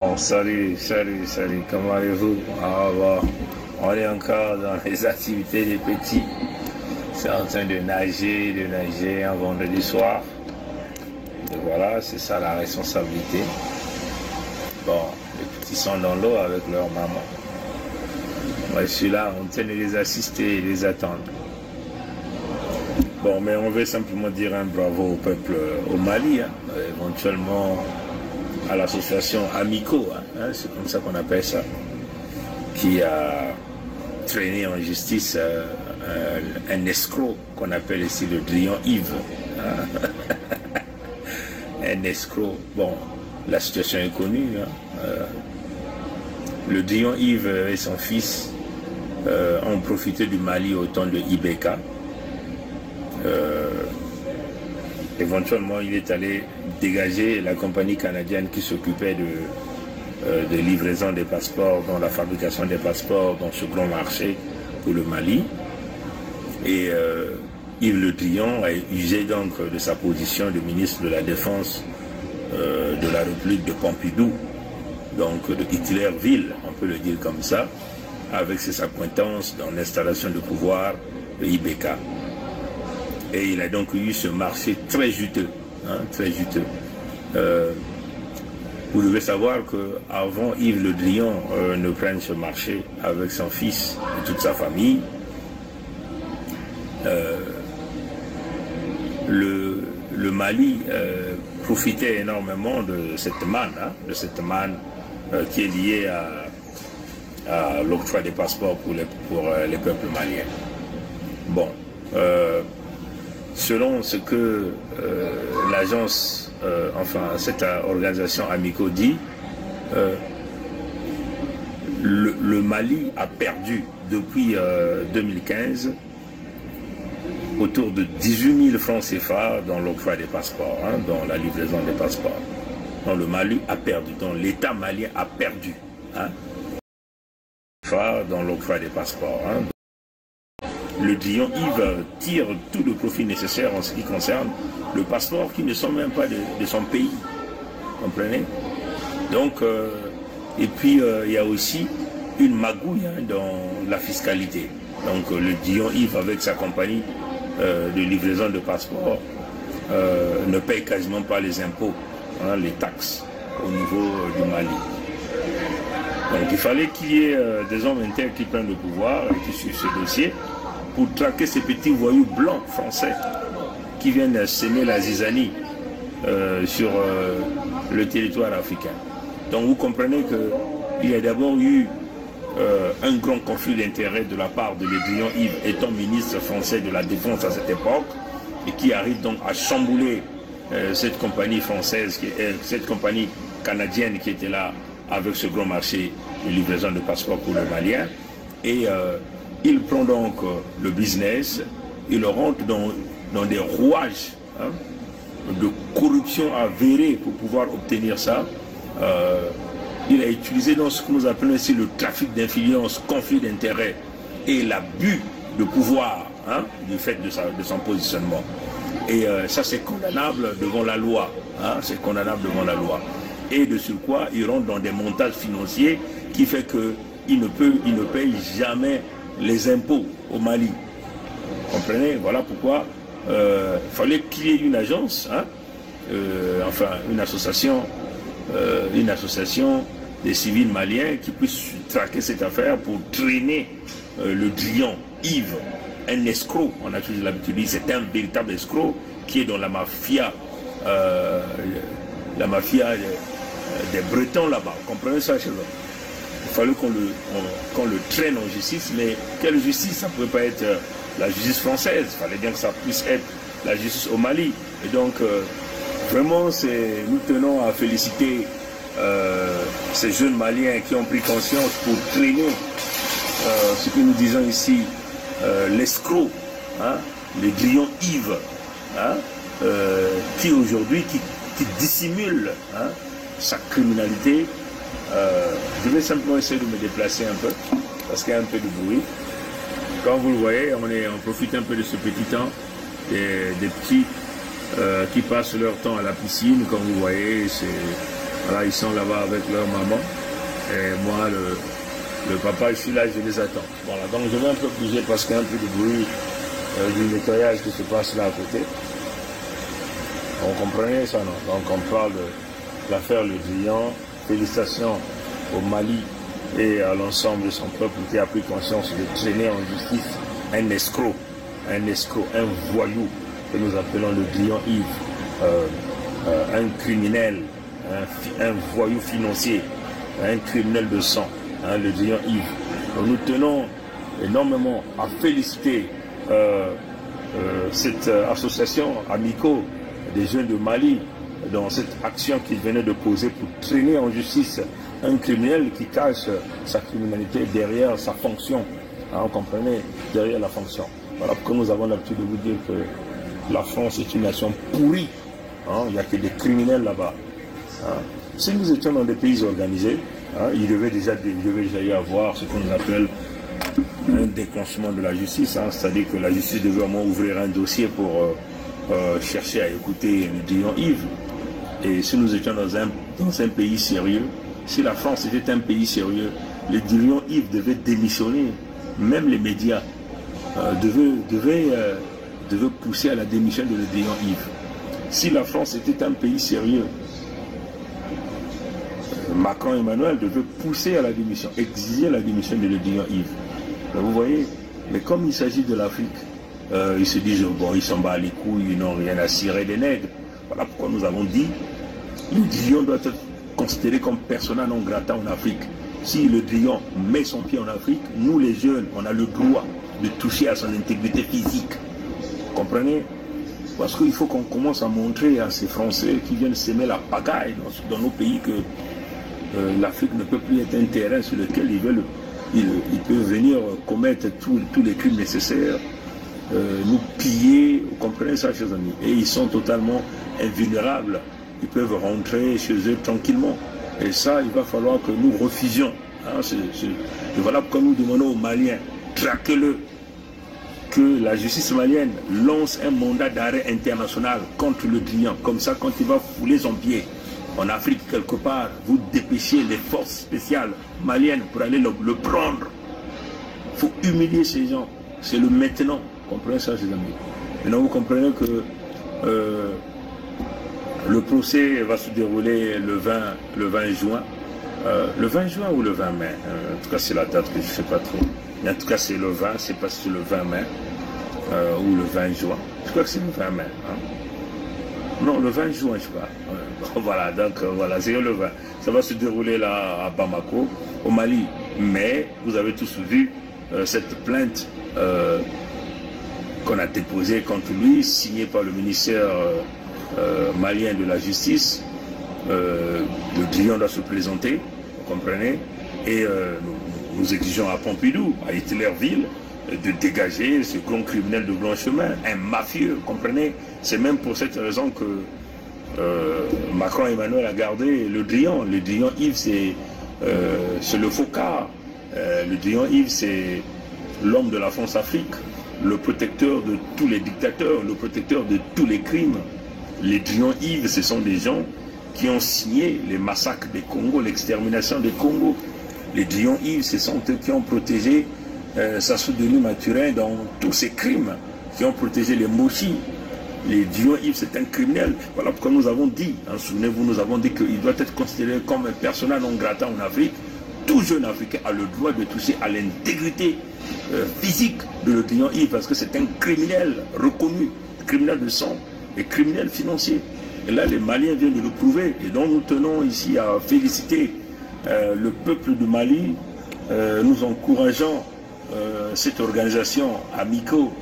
Bon, salut, comment allez-vous? On est encore dans les activités des petits. C'est en train de nager un vendredi soir. Et voilà, c'est ça la responsabilité. Bon, les petits sont dans l'eau avec leur maman. Moi, je suis là en train de les assister et les attendre. Bon, mais on veut simplement dire un bravo au peuple au Mali, éventuellement à l'association Amico, c'est comme ça qu'on appelle ça, qui a traîné en justice un escroc qu'on appelle ici le Drian Yves. Un escroc. Bon, la situation est connue. Le Drian Yves et son fils ont profité du Mali au temps de Ibeka. Éventuellement, il est allé dégager la compagnie canadienne qui s'occupait de livraison des passeports, dans la fabrication des passeports dans ce grand marché pour le Mali. Et Yves Le Drian a usé donc de sa position de ministre de la Défense de la République de Pompidou, donc de Hitlerville, on peut le dire comme ça, avec ses accointances dans l'installation de pouvoir de Ibeka. Et il a donc eu ce marché très juteux, très juteux. Vous devez savoir qu'avant Yves Le Drian ne prenne ce marché avec son fils et toute sa famille, le Mali profitait énormément de cette manne, qui est liée à l'octroi des passeports pour les peuples maliens. Bon. Selon ce que l'agence, cette organisation Amico dit, le Mali a perdu depuis 2015 autour de 18 000 francs CFA dans l'octroi des passeports, dans la livraison des passeports. Donc le Mali a perdu, donc l'État malien a perdu dans l'octroi des passeports. Le Drian Yves tire tout le profit nécessaire en ce qui concerne le passeport qui ne sont même pas de son pays. Vous comprenez? Donc, et puis il y a aussi une magouille dans la fiscalité. Donc le Drian Yves avec sa compagnie de livraison de passeports ne paye quasiment pas les impôts, les taxes au niveau du Mali. Donc il fallait qu'il y ait des hommes internes qui prennent le pouvoir et qui suivent ce dossier pour traquer ces petits voyous blancs français qui viennent semer la zizanie sur le territoire africain. Donc vous comprenez qu'il y a d'abord eu un grand conflit d'intérêts de la part de Le Drian Yves, étant ministre français de la Défense à cette époque, et qui arrive donc à chambouler cette compagnie française, cette compagnie canadienne qui était là avec ce grand marché de livraison de passeports pour les Maliens. Et il prend donc le business, il rentre dans des rouages de corruption avérée pour pouvoir obtenir ça. Il a utilisé dans ce que nous appelons ici le trafic d'influence, conflit d'intérêts et l'abus de pouvoir du fait de son positionnement. Et ça c'est condamnable devant la loi. C'est condamnable devant la loi. Et de surcroît, il rentre dans des montages financiers qui fait qu'il ne paye jamais les impôts au Mali. Vous comprenez? Voilà pourquoi il fallait qu'il y ait une agence, une association des civils maliens qui puisse traquer cette affaire pour traîner le Drian Yves, un escroc. On a toujours l'habitude de dire c'est un véritable escroc qui est dans la mafia des Bretons là-bas. Vous comprenez ça chez eux? Il fallait qu'on le traîne en justice, mais quelle justice? Ça ne pouvait pas être la justice française, il fallait bien que ça puisse être la justice au Mali. Et donc, vraiment, nous tenons à féliciter ces jeunes Maliens qui ont pris conscience pour traîner ce que nous disons ici, l'escroc, le Drian Yves, qui aujourd'hui, qui dissimule sa criminalité. Je vais simplement essayer de me déplacer un peu, parce qu'il y a un peu de bruit. Comme vous le voyez, on profite un peu de ce petit temps, des petits qui passent leur temps à la piscine. Comme vous voyez, Voilà, ils sont là-bas avec leur maman. Et moi, le papa, je suis là, je les attends. Voilà, donc je vais un peu bouger parce qu'il y a un peu de bruit du nettoyage qui se passe là à côté. On comprenait ça, non? Donc on parle de l'affaire Le Drian. Félicitations au Mali et à l'ensemble de son peuple qui a pris conscience de traîner en justice un escroc, un voyou que nous appelons Le Drian Yves, un criminel, un voyou financier, un criminel de sang, Le Drian Yves. Donc nous tenons énormément à féliciter cette association Amico des jeunes de Mali dans cette action qu'ils venaient de poser pour traîner en justice un criminel qui cache sa criminalité derrière sa fonction. Vous comprenez? Derrière la fonction. Voilà pourquoi nous avons l'habitude de vous dire que la France est une nation pourrie. Il n'y a que des criminels là-bas. Si nous étions dans des pays organisés, il devait déjà y avoir ce qu'on appelle un déclenchement de la justice. C'est-à-dire que la justice devait au moins ouvrir un dossier pour chercher à écouter Le Drian Yves. Et si nous étions dans un pays sérieux, si la France était un pays sérieux, Le Drian Yves devait démissionner. Même les médias devaient pousser à la démission de Le Drian Yves. Si la France était un pays sérieux, Macron Emmanuel devait pousser à la démission, exiger la démission de Le Drian Yves. Vous voyez, mais comme il s'agit de l'Afrique, ils se disent, bon, ils s'en battent les couilles, ils n'ont rien à cirer des nègres. Voilà pourquoi nous avons dit, Le Drian doit être considéré comme persona non grata en Afrique. Si Le Drian met son pied en Afrique, nous les jeunes, on a le droit de toucher à son intégrité physique. Comprenez? Parce qu'il faut qu'on commence à montrer à ces Français qui viennent s'aimer la pagaille dans nos pays que l'Afrique ne peut plus être un terrain sur lequel ils peuvent venir commettre tous les crimes nécessaires, nous piller, vous comprenez ça, chers amis? Et ils sont totalement invulnérables. Ils peuvent rentrer chez eux tranquillement. Et ça, il va falloir que nous refusions. Et voilà pourquoi nous demandons aux Maliens, traquez-le, que la justice malienne lance un mandat d'arrêt international contre Le Drian. Comme ça, quand il va fouler son pied en Afrique quelque part, vous dépêchez les forces spéciales maliennes pour aller le prendre. Il faut humilier ces gens. C'est le maintenant. Vous comprenez ça, chers amis? Maintenant, vous comprenez que le procès va se dérouler le 20 juin. Le 20 juin ou le 20 mai? En tout cas, c'est la date que je ne sais pas trop. Mais en tout cas, c'est le 20, c'est pas si c'est le 20 mai ou le 20 juin. Je crois que c'est le 20 mai. Non, le 20 juin, je crois. Voilà, donc voilà, c'est le 20. Ça va se dérouler là à Bamako, au Mali. Mais vous avez tous vu cette plainte qu'on a déposée contre lui, signée par le ministère malien de la justice. Le Drian doit se présenter, vous comprenez? Et nous exigeons à Pompidou, à Hitlerville, de dégager ce grand criminel de blanchiment, un mafieux, vous comprenez? C'est même pour cette raison que Macron Emmanuel a gardé Le Drian. Le Drian Yves, c'est le focard. Le Drian Yves, c'est l'homme de la France-Afrique, le protecteur de tous les dictateurs, le protecteur de tous les crimes. Les Drian Yves, ce sont des gens qui ont signé les massacres des Congo, l'extermination des Congo. Les Drian Yves, ce sont eux qui ont protégé Sassou Denis Maturin dans tous ces crimes, qui ont protégé les Moshi. Les Drian Yves, c'est un criminel. Voilà pourquoi nous avons dit, souvenez-vous, nous avons dit qu'il doit être considéré comme un persona non grata en Afrique. Tout jeune Africain a le droit de toucher à l'intégrité physique de Le Drian Yves, parce que c'est un criminel reconnu, criminel de sang et criminel financier. Et là, les Maliens viennent de le prouver. Et donc, nous tenons ici à féliciter le peuple du Mali. Nous encourageons cette organisation Amico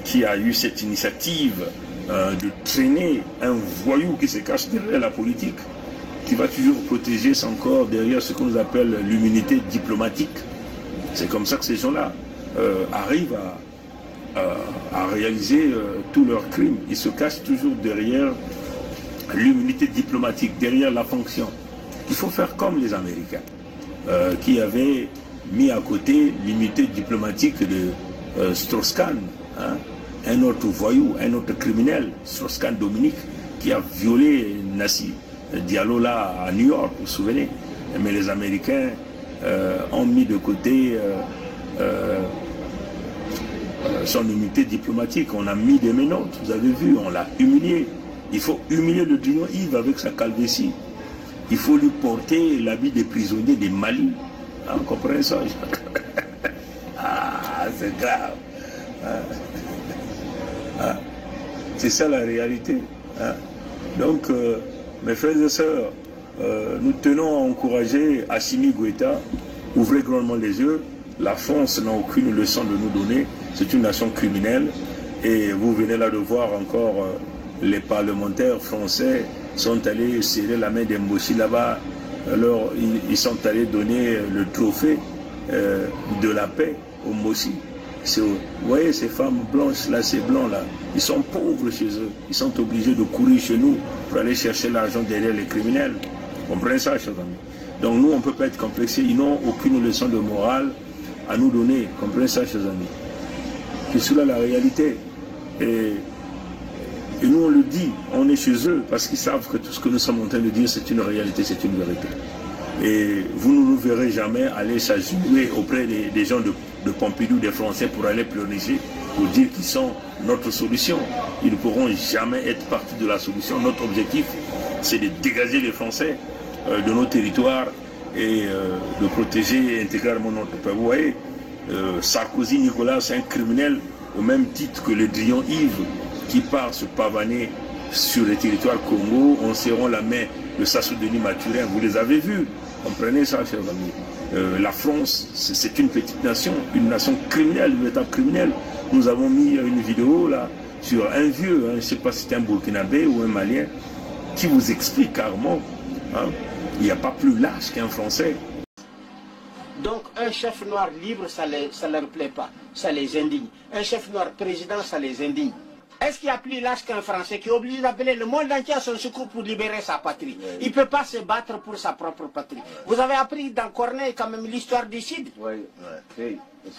qui a eu cette initiative de traîner un voyou qui se cache derrière la politique, qui va toujours protéger son corps derrière ce qu'on nous appelle l'immunité diplomatique. C'est comme ça que ces gens-là arrivent à réaliser tous leurs crimes. Ils se cachent toujours derrière l'immunité diplomatique, derrière la fonction. Il faut faire comme les Américains, qui avaient mis à côté l'immunité diplomatique de Strauss-Kahn, un autre voyou, un autre criminel, Strauss-Kahn Dominique, qui a violé Diallo là à New York, vous vous souvenez. Mais les Américains ont mis de côté son immunité diplomatique. On a mis des menottes, vous avez vu, on l'a humilié. Il faut humilier le Drian Yves avec sa calvétie. Il faut lui porter l'habit des prisonniers des Mali. Ah, vous comprenez ça? Ah, c'est grave. Ah. C'est ça la réalité. Hein? Donc, mes frères et sœurs, nous tenons à encourager Assimi Goïta. Ouvrez grandement les yeux. La France n'a aucune leçon de nous donner. C'est une nation criminelle. Et vous venez là de voir encore les parlementaires français sont allés serrer la main d'Emboshi là-bas. Alors, ils sont allés donner le trophée de la paix au Mossi. Vous voyez ces femmes blanches là, ces blancs là, ils sont pauvres chez eux. Ils sont obligés de courir chez nous pour aller chercher l'argent derrière les criminels. Vous comprenez ça, chers amis? Donc nous, on ne peut pas être complexés. Ils n'ont aucune leçon de morale à nous donner. Vous comprenez ça, chers amis? C'est cela la réalité. Et nous, on le dit, on est chez eux parce qu'ils savent que tout ce que nous sommes en train de dire, c'est une réalité, c'est une vérité. Et vous ne nous verrez jamais aller s'agenouiller auprès des gens de Pompidou, des Français, pour aller pleurnicher, pour dire qu'ils sont notre solution. Ils ne pourront jamais être partie de la solution. Notre objectif, c'est de dégager les Français de nos territoires et de protéger intégralement notre peuple. Vous voyez, Sarkozy, Nicolas, c'est un criminel au même titre que le Drian Yves qui part se pavaner sur les territoires Congo. On serrant la main de Sassou Denis Mathurin. Vous les avez vus. Comprenez ça, chers amis. La France, c'est une petite nation, une nation criminelle, une étape criminelle. Nous avons mis une vidéo là sur un vieux, je ne sais pas si c'est un Burkinabé ou un Malien, qui vous explique carrément, il n'y a pas plus lâche qu'un Français. Donc un chef noir libre, ça ne leur plaît pas, ça les indigne. Un chef noir président, ça les indigne. Est-ce qu'il y a plus lâche qu'un Français qui est obligé d'appeler le monde entier à son secours pour libérer sa patrie? Il ne peut pas se battre pour sa propre patrie. Vous avez appris dans Corneille quand même l'histoire du Cid.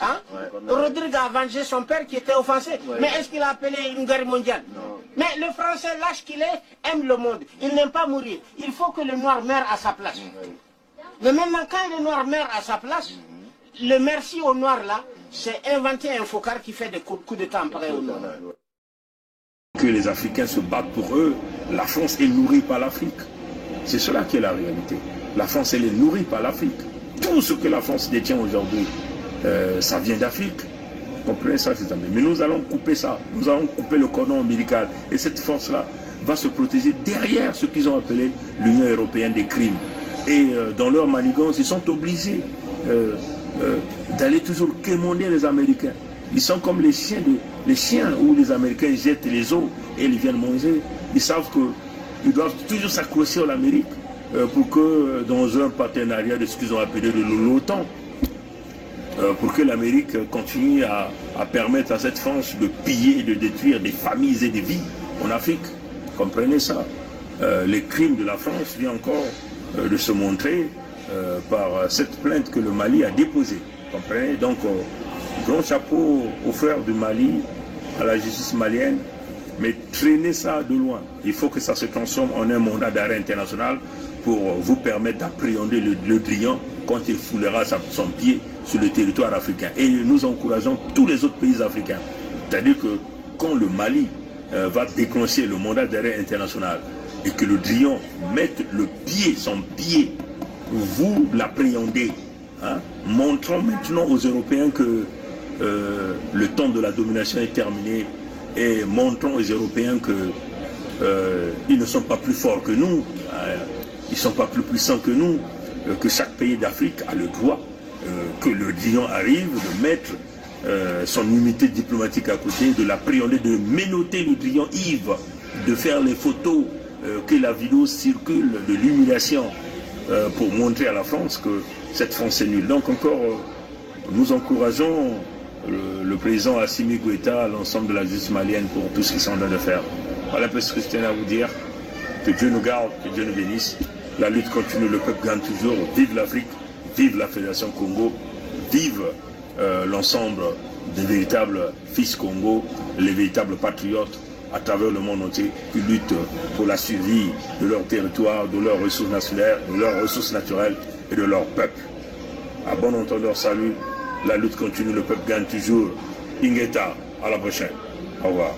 Hein? Rodrigue a vengé son père qui était offensé. Mais est-ce qu'il a appelé une guerre mondiale? Non. Mais le Français lâche qu'il est aime le monde. Il n'aime pas mourir. Il faut que le noir meure à sa place. Mais maintenant quand le noir meurt à sa place, le merci au noir là, c'est inventer un focard qui fait des coups de temps pareil au noir. Que les Africains se battent pour eux, la France est nourrie par l'Afrique. C'est cela qui est la réalité. La France, elle est nourrie par l'Afrique. Tout ce que la France détient aujourd'hui, ça vient d'Afrique. Vous comprenez ça, ces amis? Mais nous allons couper ça. Nous allons couper le cordon ombilical. Et cette force-là va se protéger derrière ce qu'ils ont appelé l'Union européenne des crimes. Et dans leur manigance, ils sont obligés d'aller toujours quémander les Américains. Ils sont comme les chiens où les Américains jettent les os et ils viennent manger. Ils savent qu'ils doivent toujours s'accrocher à l'Amérique pour que dans un partenariat de ce qu'ils ont appelé de l'OTAN, pour que l'Amérique continue à permettre à cette France de piller et de détruire des familles et des vies en Afrique. Comprenez ça. Les crimes de la France viennent encore de se montrer par cette plainte que le Mali a déposée. Comprenez? Donc, grand chapeau aux frères du Mali, à la justice malienne, mais traînez ça de loin. Il faut que ça se transforme en un mandat d'arrêt international pour vous permettre d'appréhender le Drian quand il foulera son pied sur le territoire africain. Et nous encourageons tous les autres pays africains. C'est-à-dire que quand le Mali va déclencher le mandat d'arrêt international et que le Drian mette le pied, son pied, vous l'appréhendez. Montrons maintenant aux Européens que le temps de la domination est terminé et montrons aux Européens qu'ils ne sont pas plus forts que nous, ils ne sont pas plus puissants que nous, que chaque pays d'Afrique a le droit que le Drian arrive, de mettre son unité diplomatique à côté, de l'appréhender, de menotter le Drian Yves, de faire les photos, que la vidéo circule de l'humiliation pour montrer à la France que cette France est nulle. Donc encore, nous encourageons le président Assimi Goïta, l'ensemble de la justice malienne pour tout ce qu'ils sont en train de faire. Voilà un peu ce que je tiens à vous dire. Que Dieu nous garde, que Dieu nous bénisse. La lutte continue, le peuple gagne toujours. Vive l'Afrique, vive la Fédération Congo, vive l'ensemble des véritables fils Congo, les véritables patriotes. à travers le monde entier qui luttent pour la survie de leur territoire, de leurs ressources naturelles et de leur peuple. À bon entendeur, salut. La lutte continue, le peuple gagne toujours. Ingeta, à la prochaine. Au revoir.